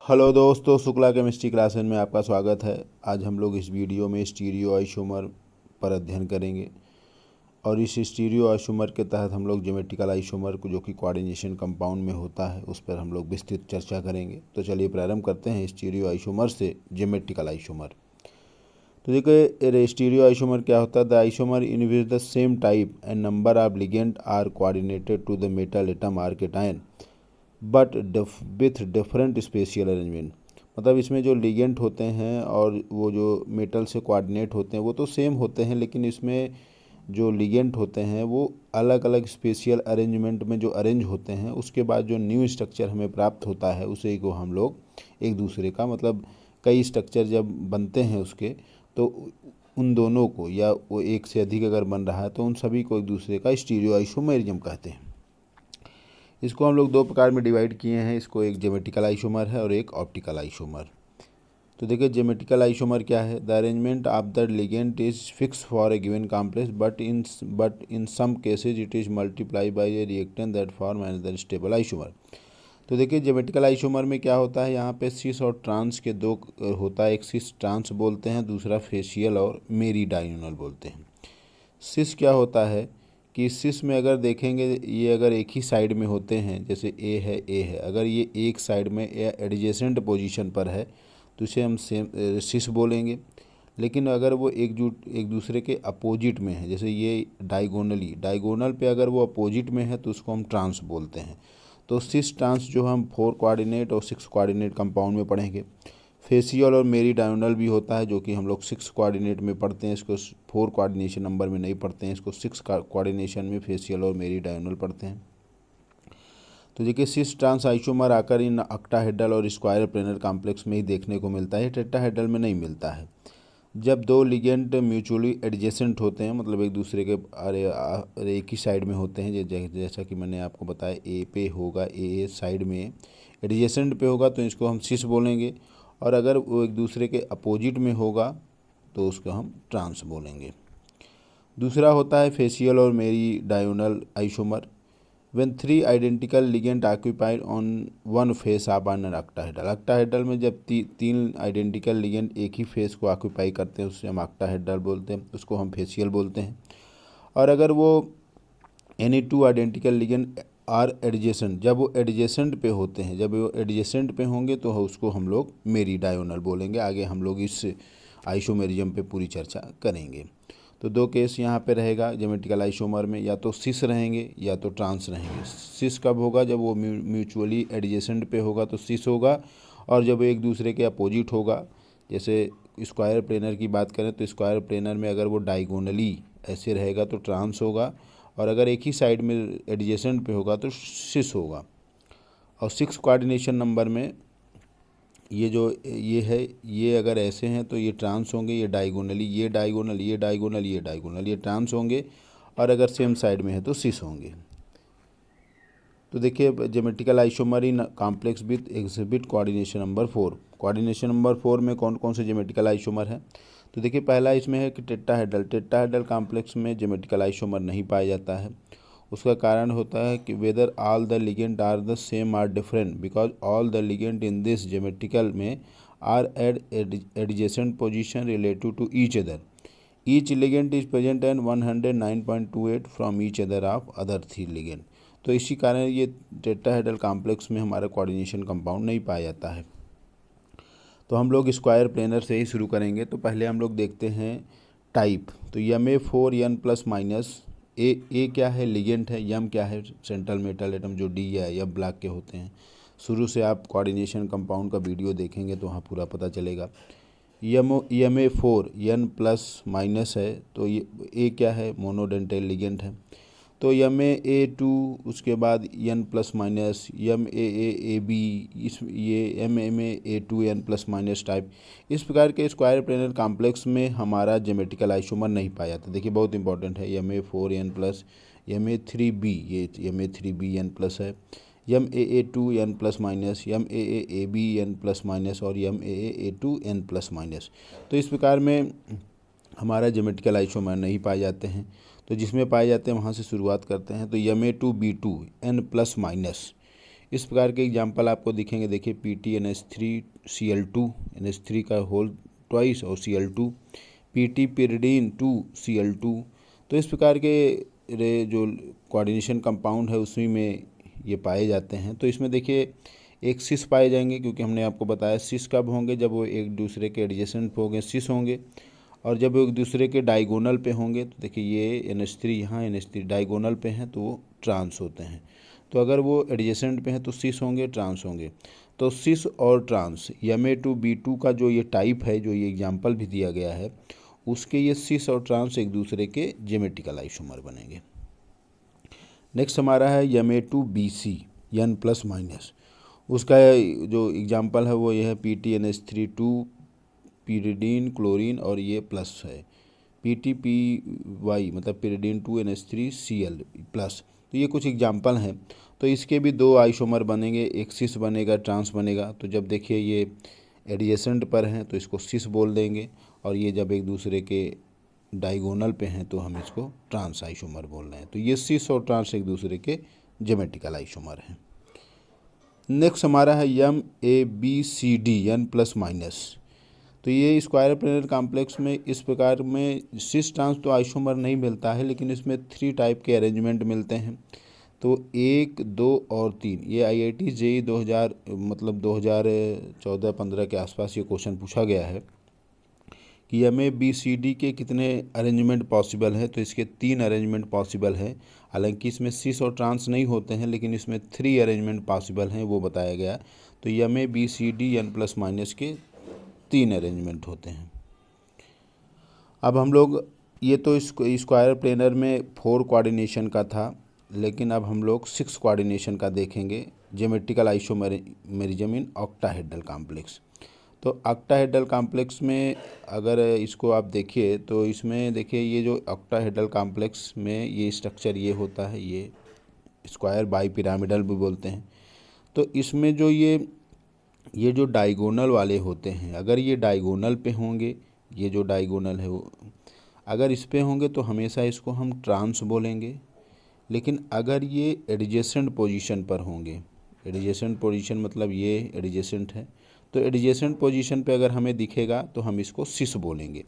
Hello दोस्तों, Shukla chemistry class में आपका स्वागत है। आज हम लोग इस वीडियो में स्टीरियो आइसोमर पर अध्ययन करेंगे और इस स्टीरियो आइसोमर के तहत हम लोग ज्योमेट्रिकल आइसोमर को जो कि कोऑर्डिनेशन कंपाउंड में होता है उस पर हम लोग विस्तृत चर्चा करेंगे। तो चलिए प्रारंभ करते हैं स्टीरियो आइसोमर से ज्योमेट्रिकल आइसोमर। तो देखिए स्टीरियो आइसोमर क्या होता है। The isomer in which the same type and number of ligand are coordinated to the metal atom or cation but with different spatial arrangement. मतलब इसमें जो लिगेंट होते हैं और वो जो मेटल से कोऑर्डिनेट होते हैं वो तो सेम होते हैं, लेकिन इसमें जो लिगेंट होते हैं वो अलग अलग स्पेशियल अरेंजमेंट में जो अरेंज होते हैं उसके बाद जो न्यू स्ट्रक्चर हमें प्राप्त होता है उसे को हम लोग एक दूसरे का मतलब कई स्ट्रक्चर जब बनते हैं उसके, तो उन दोनों को या वो एक से अधिक अगर बन रहा है तो उन सभी को एक दूसरे का स्टीरियो आइसोमेरिज्म कहते हैं। इसको हम लोग दो प्रकार में डिवाइड किए हैं। इसको एक ज्योमेट्रिकल आइसोमर है और एक ऑप्टिकल आइसोमर। तो देखिए ज्योमेट्रिकल आइसोमर क्या है। The arrangement of the ligand is fix for a given complex but in some cases it is multiply by a reactant that form another stable isomer. तो देखिए geometrical isomer में क्या होता है, यहाँ पे सिस और ट्रांस के दो होता है। एक सिस ट्रांस बोलते हैं, दूसरा फेशियल और मेरी डायगोनल बोलते हैं। सिस क्या होता है कि सिस में अगर देखेंगे ये अगर एक ही साइड में होते हैं, जैसे ए है, अगर ये एक साइड में या एडजेसेंट पोजीशन पर है तो इसे हम सेम सिस बोलेंगे। लेकिन अगर वो एक दूसरे के अपोजिट में है, जैसे ये डायगोनल पे अगर वो अपोजिट में है तो उसको हम ट्रांस बोलते हैं। तो सिस ट्रांस जो हम 4 कोऑर्डिनेट और 6 कोऑर्डिनेट कंपाउंड में पढ़ेंगे। फेशियल और मेरी डायगोनल भी होता है जो कि हम लोग 6 कोऑर्डिनेट में पढ़ते हैं। इसको 4 कोऑर्डिनेशन नंबर में नहीं पढ़ते हैं, इसको 6 कोऑर्डिनेशन में फेशियल और मेरी डायगोनल पढ़ते हैं। तो देखिए सिस ट्रांस आइसोमर आकर इन ऑक्टाहेड्रल और स्क्वायर प्लेनर कॉम्प्लेक्स में ही देखने को मिलता है, टेट्राहेड्रल में नहीं मिलता है। जब दो लिगेंड म्यूचुअली एडजेसेंट होते हैं, मतलब एक दूसरे के अरे एक ही साइड में होते हैं, जैसा कि मैंने आपको बताया ए पे होगा, ए साइड में एडजेसेंट पे होगा तो इसको हम सिस बोलेंगे, और अगर वो एक दूसरे के अपोजिट में होगा तो उसको हम ट्रांस बोलेंगे। दूसरा होता है फेशियल और meridional isomer. When 3 identical ligand occupied on one face of an octahedral. Octahedral में जब 3 आइडेंटिकल लिगेंड एक ही फेस को ऑक्यूपाई करते हैं उससे हम ऑक्टाहेड्रल बोलते हैं, उसको हम फेशियल बोलते हैं। और अगर वो any 2 identical ligand are adjacent, जब वो एडजेसेंट पे होते हैं, जब वो एडजेसेंट पे होंगे तो उसको हम लोग मेरी डायगोनल बोलेंगे। आगे हम लोग इस आइसोमेरिज्म पे पूरी चर्चा करेंगे। तो दो केस यहाँ पे रहेगा ज्योमेट्रिकल आइसोमर में, या तो सिस रहेंगे या तो ट्रांस रहेंगे। सिस कब होगा, जब वो म्यूचुअली एडजेसेंट पे होगा तो सिस होगा, और जब एक दूसरे के अपोजिट होगा, जैसे स्क्वायर प्लेनर की बात करें तो स्क्वायर प्लेनर में अगर वो डायगोनली ऐसे रहेगा तो ट्रांस होगा, और अगर एक ही साइड में एडजेसेंट पे होगा तो सिस होगा। और 6 कोऑर्डिनेशन नंबर में ये जो ये है, ये अगर ऐसे हैं तो ये ट्रांस होंगे, ये डायगोनली, ये डायगोनल, ये डायगोनल, ये डायगोनल, ये ट्रांस होंगे, और अगर सेम साइड में है तो सिस होंगे। तो देखिए geometrical isomer in complex with exhibit coordination number 4। Coordination number 4 में कौन कौन से ज्योमेट्रिकल आइसोमर है। तो देखिए पहला इसमें है कि टेट्राहेड्रल कॉम्प्लेक्स में ज्योमेट्रिकल आइसोमर नहीं पाया जाता है। उसका कारण होता है कि whether all the ligand are the same are different, because all the ligand in this geometrical में are at adjacent position relative to each other. Each ligand is present and 109.28 from each other of other 3 ligand. तो इसी कारण ये tetrahedral complex में हमारा coordination compound नहीं पाया जाता है। तो हम लोग स्क्वायर प्लेनर से ही शुरू करेंगे। तो पहले हम लोग देखते हैं टाइप। तो Ma4n प्लस माइनस ए क्या है, लिगेंट है। यम क्या है, सेंट्रल मेटल एटम जो डी है या ब्लैक के होते हैं। शुरू से आप कोऑर्डिनेशन कंपाउंड का वीडियो देखेंगे तो वहाँ पूरा पता चलेगा। Ma4 n प्लस माइनस है, तो ये ए क्या है, मोनोडेंटल लिगेंट है। तो Ma2 उसके बाद n प्लस माइनस MAAAB, इस ये MMA2 n plus minus type. इस प्रकार के स्क्वायर प्लेनर कॉम्प्लेक्स में हमारा ज्योमेट्रिकल आइसोमर नहीं पाया जाता। देखिए बहुत इंपॉर्टेंट है। Ma4n प्लस Ma3b, ये Ma3b n प्लस है। MAA2 n plus minus, MAAAB n plus minus और MAA2 n प्लस माइनस। तो इस प्रकार में हमारा ज्योमेट्रिकल आइसोमर नहीं पाए जाते हैं। तो जिसमें पाए जाते हैं वहाँ से शुरुआत करते हैं। तो Ma2B2 n प्लस माइनस, इस प्रकार के एग्जाम्पल आपको दिखेंगे। देखिए PTNH3Cl2 NH3 का होल ट्वाइस और Cl2, PT pyridine 2Cl2। तो इस प्रकार के जो कोऑर्डिनेशन कंपाउंड है उसी में ये पाए जाते हैं। तो इसमें देखिए एक सिस पाए जाएंगे, क्योंकि हमने आपको बताया सिस कब होंगे, जब वो एक दूसरे के एडजेसेंट होंगे सिस होंगे, और जब वो एक दूसरे के डायगोनल पे होंगे। तो देखिए ये NH3 यहाँ NH3 डायगोनल पे हैं तो वो ट्रांस होते हैं। तो अगर वो एडजेसेंट पे हैं तो सिस होंगे, ट्रांस होंगे। तो सिस और ट्रांस Ma2B2 का जो ये टाइप है, जो ये एग्जाम्पल भी दिया गया है, उसके ये सिस और ट्रांस एक दूसरे के ज्योमेट्रिकल आइसोमर बनेंगे। नेक्स्ट हमारा है Ma2BC N+- उसका जो एग्जाम्पल है वो ये है PTNH3 pyridine क्लोरीन और ये प्लस है PTPY मतलब pyridine 2NH3Cl प्लस। तो ये कुछ एग्जाम्पल हैं। तो इसके भी दो आइसोमर बनेंगे, एक सिस बनेगा, ट्रांस बनेगा। तो जब देखिए ये एडजेसेंट पर हैं तो इसको सिस बोल देंगे, और ये जब एक दूसरे के डायगोनल पे हैं तो हम इसको ट्रांस आइसोमर बोल रहे हैं। तो ये सिस और ट्रांस एक दूसरे के ज्योमेट्रिकल आइसोमर हैं। नेक्स्ट हमारा है MABCD N+-। तो ये स्क्वायर प्लेनर कॉम्प्लेक्स में इस प्रकार में सिस ट्रांस तो आइसोमर नहीं मिलता है, लेकिन इसमें 3 टाइप के अरेंजमेंट मिलते हैं। तो 1, 2 और 3 ये IIT JEE 2000 मतलब 2014-15 के आसपास ये क्वेश्चन पूछा गया है कि MABCD के कितने अरेंजमेंट पॉसिबल है। तो इसके 3 अरेंजमेंट पॉसिबल है। हालांकि इसमें सिस और ट्रांस नहीं होते हैं, लेकिन इसमें 3 अरेंजमेंट पॉसिबल हैं, वो बताया गया। तो MABCD N+- के 3 अरेंजमेंट होते हैं। अब हम लोग ये तो स्क्वायर प्लेनर में 4 कोऑर्डिनेशन का था, लेकिन अब हम लोग 6 कोऑर्डिनेशन का देखेंगे, geometrical isomerism in octahedral complex. तो ऑक्टाहेड्रल कॉम्प्लेक्स में अगर इसको आप देखिए तो इसमें देखिए ये जो ऑक्टाहेड्रल कॉम्प्लेक्स में ये स्ट्रक्चर ये होता है, ये स्क्वायर बाई पिरामिडल भी बोलते हैं। तो इसमें जो ये जो डायगोनल वाले होते हैं, अगर ये डायगोनल पे होंगे, ये जो डायगोनल है वो अगर इस पे होंगे तो हमेशा इसको हम ट्रांस बोलेंगे। लेकिन अगर ये एडजेसेंट पोजीशन पर होंगे, एडजेसेंट पोजीशन मतलब ये एडजेसेंट है, तो एडजेसेंट पोजीशन पे अगर हमें दिखेगा तो हम इसको सिस बोलेंगे।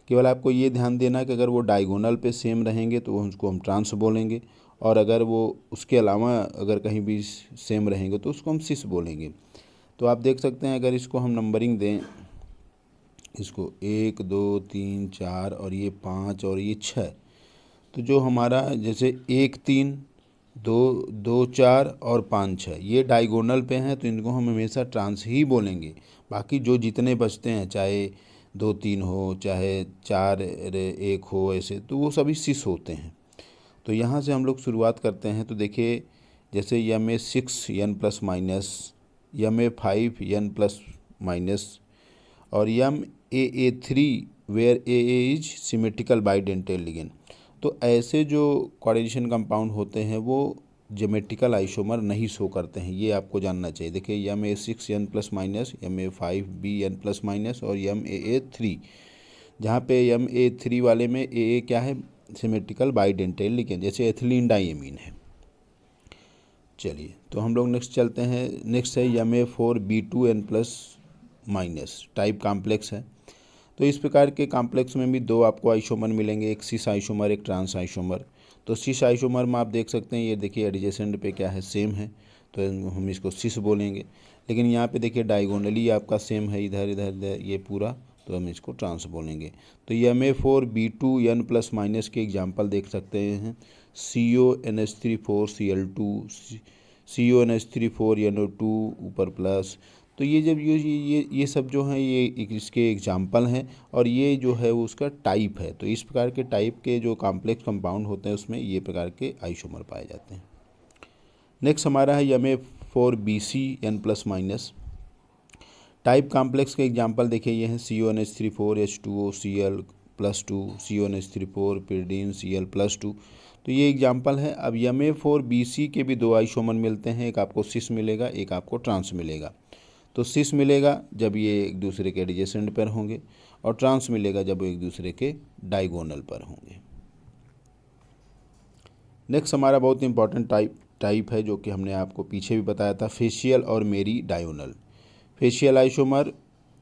केवल आपको ये ध्यान देना कि अगर वो डायगोनल पे सेम रहेंगे तो उसको हम ट्रांस बोलेंगे, और अगर वो उसके अलावा अगर कहीं भी सेम रहेंगे तो उसको हम सिस बोलेंगे। तो आप देख सकते हैं, अगर इसको हम नंबरिंग दें, इसको 1, 2, 3, 4 और ये 5 और ये 6, तो जो हमारा जैसे 1, 3, 2, 2, 4 और 5, 6 ये डायगोनल पे हैं, तो इनको हम हमेशा ट्रांस ही बोलेंगे। बाकी जो जितने बचते हैं, चाहे 2, 3 हो, चाहे 4, 1 हो, ऐसे तो वो सभी सिस होते हैं। तो यहाँ से हम लोग शुरुआत करते हैं। तो देखिए जैसे MA6 N+-, MA5 N+- और MAA3 where AA is symmetrical bidentate ligand. तो ऐसे जो कोऑर्डिनेशन कंपाउंड होते हैं वो ज्योमेट्रिकल आइसोमर नहीं शो करते हैं, ये आपको जानना चाहिए। देखिए MA6 N+-, MA5B N+- और MAA3, जहाँ पे MA3 वाले में AA क्या है, सिमेट्रिकल बाइडेंटल लिगेंड, जैसे एथिलीन डाइमीन है। चलिए तो हम लोग नेक्स्ट चलते हैं। नेक्स्ट है MA4B2 N+- टाइप कॉम्प्लेक्स है। तो इस प्रकार के कॉम्प्लेक्स में भी 2 आपको आइसोमर मिलेंगे, एक सिस आइसोमर, एक ट्रांस आइसोमर। तो सिस आइसोमर में आप देख सकते हैं, ये देखिए एडजेसेंट पे क्या है, सेम है, तो हम इसको सिस बोलेंगे। लेकिन यहाँ पे देखिए डायगोनली आपका सेम है, इधर इधर ये पूरा, तो हम इसको ट्रांस बोलेंगे। तो MA4B2 N+- के एग्जाम्पल देख सकते हैं, CONH3,4Cl2, CONH3,4NO2 ऊपर प्लस। तो ये जब ये सब जो हैं ये इसके एग्जाम्पल हैं, और ये जो है वो उसका टाइप है। तो इस प्रकार के टाइप के जो कॉम्प्लेक्स कंपाउंड होते हैं उसमें ये प्रकार के आइसोमर पाए जाते हैं। नेक्स्ट हमारा है MA4BC N+- टाइप कॉम्प्लेक्स के एग्जाम्पल देखिए, ये हैं CONH3,4H2OCl+2, CONH3,4 pyridine Cl+2। तो ये एग्जाम्पल है। अब MA4BC के भी 2 आइसोमर मिलते हैं, एक आपको सिस मिलेगा, एक आपको ट्रांस मिलेगा। तो सिस मिलेगा जब ये एक दूसरे के एडजेसेंट पर होंगे, और ट्रांस मिलेगा जब वो एक दूसरे के डायगोनल पर होंगे। नेक्स्ट हमारा बहुत इंपॉर्टेंट टाइप टाइप है जो कि हमने आपको पीछे भी बताया था, फेशियल और मेरीडायोनल। फेशियल आइसोमर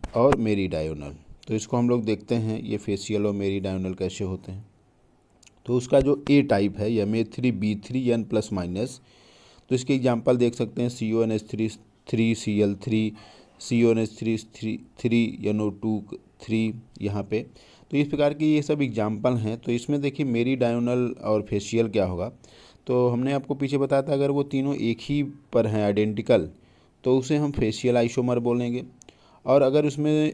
और मेरीडायोनल, तो इसको हम लोग देखते हैं ये फेशियल और मेरीडायोनल कैसे होते हैं। तो उसका जो ए टाइप है Ma3B3N+-, तो इसके एग्जांपल देख सकते हैं CONH3 3Cl3, CONH3 3NO2 3 यहाँ पे। तो इस प्रकार के ये सब एग्जांपल हैं। तो इसमें देखिए मेरीडायोनल और फेशियल क्या होगा, तो हमने आपको पीछे बताया था अगर वो तीनों एक ही पर हैं आइडेंटिकल तो उसे हम फेशियल आइसोमर बोलेंगे, और अगर उसमें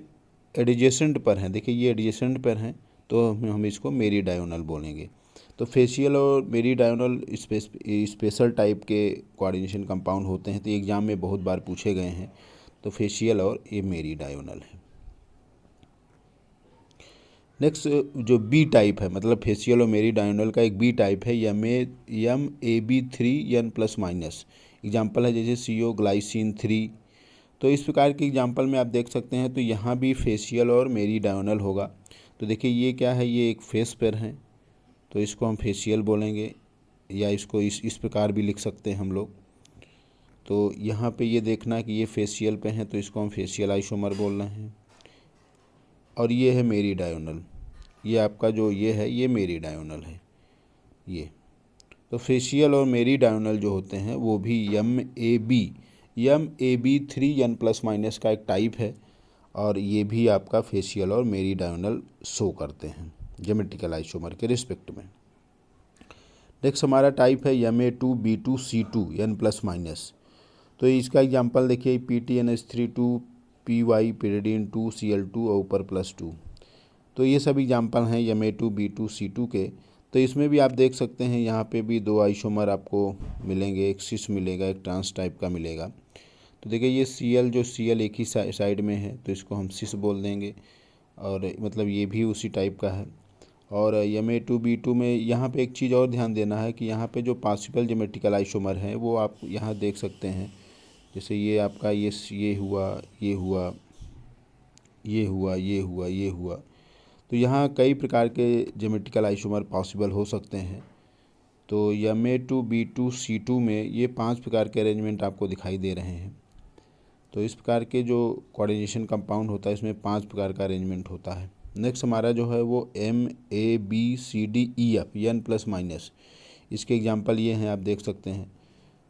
एडजेसेंट पर हैं, देखिए ये एडजेसेंट पर हैं, तो हम इसको मेरीडायोनल बोलेंगे। तो फेशियल और मेरीडायोनल स्पेशल टाइप के कोऑर्डिनेशन कंपाउंड होते हैं, तो एग्ज़ाम में बहुत बार पूछे गए हैं। तो फेशियल और ये मेरीडायोनल है। नेक्स्ट जो बी टाइप है, मतलब फेशियल और मेरीडायोनल का एक बी टाइप है MAB3N+-, एग्जाम्पल है जैसे CO ग्लाइसिन 3। तो इस प्रकार के एग्जाम्पल में आप देख सकते हैं, तो यहाँ भी फेशियल और मेरीडायोनल होगा। तो देखिए ये क्या है, ये एक फेस पर है, तो इसको हम फेशियल बोलेंगे, या इसको इस प्रकार भी लिख सकते हैं हम लोग। तो यहाँ पे ये देखना कि ये फेशियल पे हैं, तो इसको हम फेशियल आइसोमर बोल रहे हैं। और ये है मेरीडायोनल, ये आपका जो ये है ये मेरीडायोनल है ये। तो फेशियल और मेरीडायोनल जो होते हैं वो भी MAB3N+- का एक टाइप है, और ये भी आपका फेशियल और मेरीडायोनल शो करते हैं ज्योमेट्रिकल आइसोमर के रिस्पेक्ट में। नेक्स्ट हमारा टाइप है Ma2B2C2N+-, तो इसका एग्जांपल देखिए PTNH3 PY pyridine 2 Cl2 और ऊपर +2। तो ये सब एग्जांपल हैं Ma2B2C2 के। तो इसमें भी आप देख सकते हैं यहाँ पे भी दो आइसोमर आपको मिलेंगे, एक सिस मिलेगा, एक ट्रांस टाइप का मिलेगा। तो देखिए ये Cl जो Cl एक ही साइड में है, तो इसको हम सिस बोल देंगे, और मतलब ये भी उसी टाइप का है। और Ma2B2 में यहाँ पे एक चीज़ और ध्यान देना है कि यहाँ पे जो पॉसिबल ज्योमेट्रिकल आइसोमर हैं वो आप यहाँ देख सकते हैं। जैसे ये आपका ये हुआ, ये हुआ, ये हुआ, ये हुआ, ये हुआ। तो यहाँ कई प्रकार के ज्योमेट्रिकल आइसोमर पॉसिबल हो सकते हैं। तो Ma2B2C2 में ये 5 प्रकार के अरेंजमेंट आपको दिखाई दे रहे हैं। तो इस प्रकार के जो कोऑर्डिनेशन कंपाउंड होता है इसमें 5 प्रकार का अरेंजमेंट होता है। नेक्स्ट हमारा जो है वो MABCDEF N+-, इसके एग्जांपल ये हैं, आप देख सकते हैं।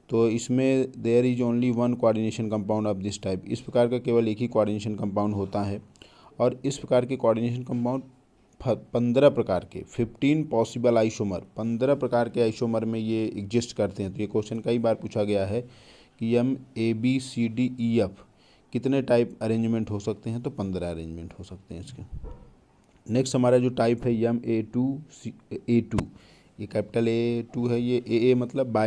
तो इसमें there is only one coordination compound of this type, इस प्रकार का केवल एक ही कोऑर्डिनेशन कंपाउंड होता है। और इस प्रकार के कोऑर्डिनेशन कंपाउंड 15 प्रकार के 15 पॉसिबल आइसोमर, 15 प्रकार के आइसोमर में ये एग्जिस्ट करते हैं। तो ये क्वेश्चन कई बार पूछा गया है कि MABCDEF कितने टाइप अरेंजमेंट हो सकते हैं, तो 15 अरेंजमेंट हो सकते हैं इसके। नेक्स्ट हमारा जो टाइप है MA2A2, ये कैपिटल A2 है, ये AA मतलब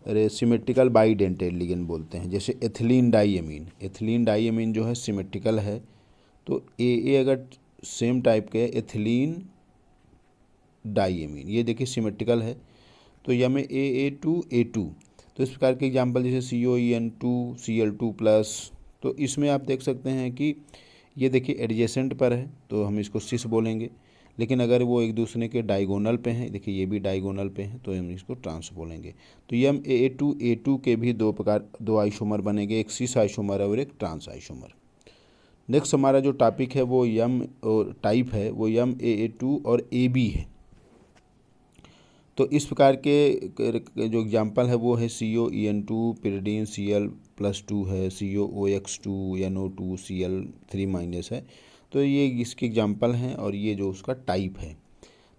अरे सिमेट्रिकल बाईडेंटेड लिगेंड बोलते हैं। जैसे एथिलीन डाइएमीन जो है सिमेट्रिकल है, तो AA अगर सेम टाइप के एथिलीन डाइएमीन, ये देखिए सिमेट्रिकल है, तो MAA2A2। तो इस प्रकार के एग्जांपल जैसे COEN2 Cl2+, तो इसमें आप देख सकते हैं कि ये देखिए एडजेसेंट पर है, तो हम इसको सिस बोलेंगे। लेकिन अगर वो एक दूसरे के डायगोनल पे हैं, देखिए ये भी डायगोनल पे हैं, तो हम इसको ट्रांस बोलेंगे। तो MAA2A2 के भी दो आइसोमर बनेंगे, एक सिस आइसोमर और एक ट्रांस आइसोमर। नेक्स्ट हमारा जो टॉपिक है वो टाइप है वो MAA2 और AB है। तो इस प्रकार के जो एग्जांपल है वो है COEN2 pyridine Cl+2 है, COOX2 NO2 Cl3- है। तो ये इसके एग्जांपल हैं, और ये जो उसका टाइप है।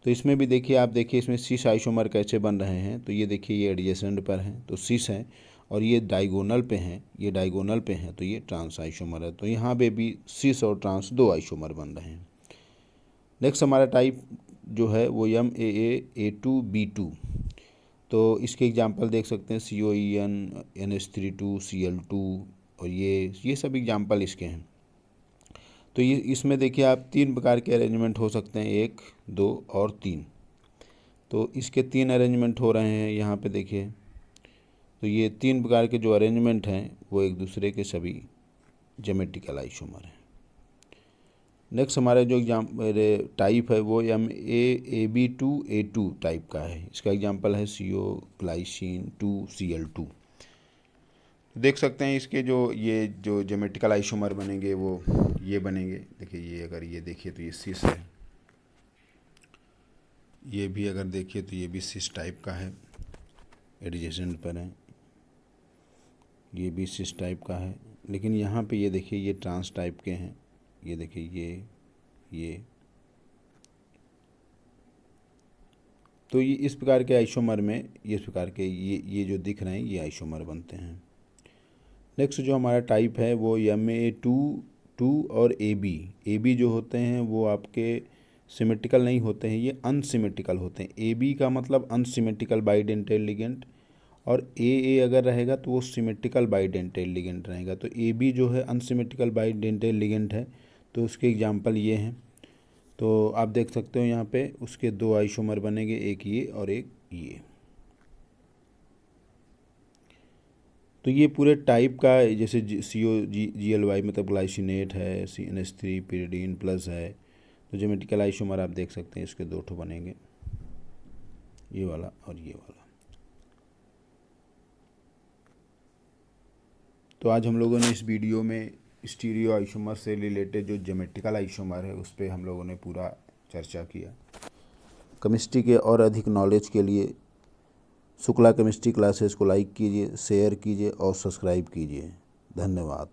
तो इसमें भी देखिए, आप देखिए इसमें सिस आइसोमर कैसे बन रहे हैं। तो ये देखिए ये एडजेसेंट पर हैं तो सिस हैं, और ये डायगोनल पे हैं, ये डायगोनल पे हैं, तो ये ट्रांस आइसोमर है। तो यहाँ पे भी सिस और ट्रांस दो आइसोमर बन रहे हैं। नेक्स्ट हमारा टाइप जो है वो MAA2B2, तो इसके एग्जांपल देख सकते हैं COEN NH3 Cl2, और ये सब एग्जांपल इसके हैं। तो ये इसमें देखिए आप 3 प्रकार के अरेंजमेंट हो सकते हैं, 1, 2 और 3। तो इसके 3 अरेंजमेंट हो रहे हैं यहाँ पे देखिए। तो ये 3 प्रकार के जो अरेंजमेंट हैं वो एक दूसरे के सभी ज्योमेट्रिकल आइसोमर हैं। नेक्स्ट हमारा जो टाइप है वो MAAB2A2 टाइप का है। इसका एग्जांपल है CO ग्लाइसिन 2Cl2। देख सकते हैं इसके ये जो ज्योमेट्रिकल आइसोमर बनेंगे वो ये बनेंगे। देखिए ये अगर ये देखिए तो ये सिस है, ये भी अगर देखिए तो ये भी सिस टाइप का है, एडजेसेंट पर है, ये भी सिस टाइप का है। लेकिन यहाँ पे ये देखिए ये ट्रांस टाइप के हैं, ये देखिए ये तो ये इस प्रकार के आइसोमर में ये इस प्रकार के ये जो दिख रहे हैं ये आइसोमर बनते हैं। नेक्स्ट जो हमारा टाइप है वो MA2 और AB जो होते हैं वो आपके सिमेट्रिकल नहीं होते हैं, ये अनसिमेट्रिकल होते हैं। AB का मतलब अनसिमेट्रिकल बाइडेंटेल लिगेंड और AA अगर रहेगा तो वो सिमेट्रिकल बाइडेंटेल लिगेंड रहेगा। तो AB जो है अनसिमेट्रिकल बाइडेंटेल लिगेंड है, तो उसके एग्जांपल ये हैं। तो आप देख सकते हो यहाँ पे उसके दो आइसोमर बनेंगे, एक ये और एक ये। तो ये पूरे टाइप का जैसे COGLY मतलब ग्लाइसिनेट है, CNH3 pyridine प्लस है। तो ज्योमेट्रिकल आइसोमर आप देख सकते हैं इसके दो ठो बनेंगे, ये वाला और ये वाला। तो आज हम लोगों ने इस वीडियो में स्टीरियो आइसोमर से रिलेटेड जो ज्योमेट्रिकल आइसोमर है उस पर हम लोगों ने पूरा चर्चा किया। केमिस्ट्री के और अधिक नॉलेज के लिए शुक्ला केमिस्ट्री क्लासेस को लाइक कीजिए, शेयर कीजिए और सब्सक्राइब कीजिए। धन्यवाद।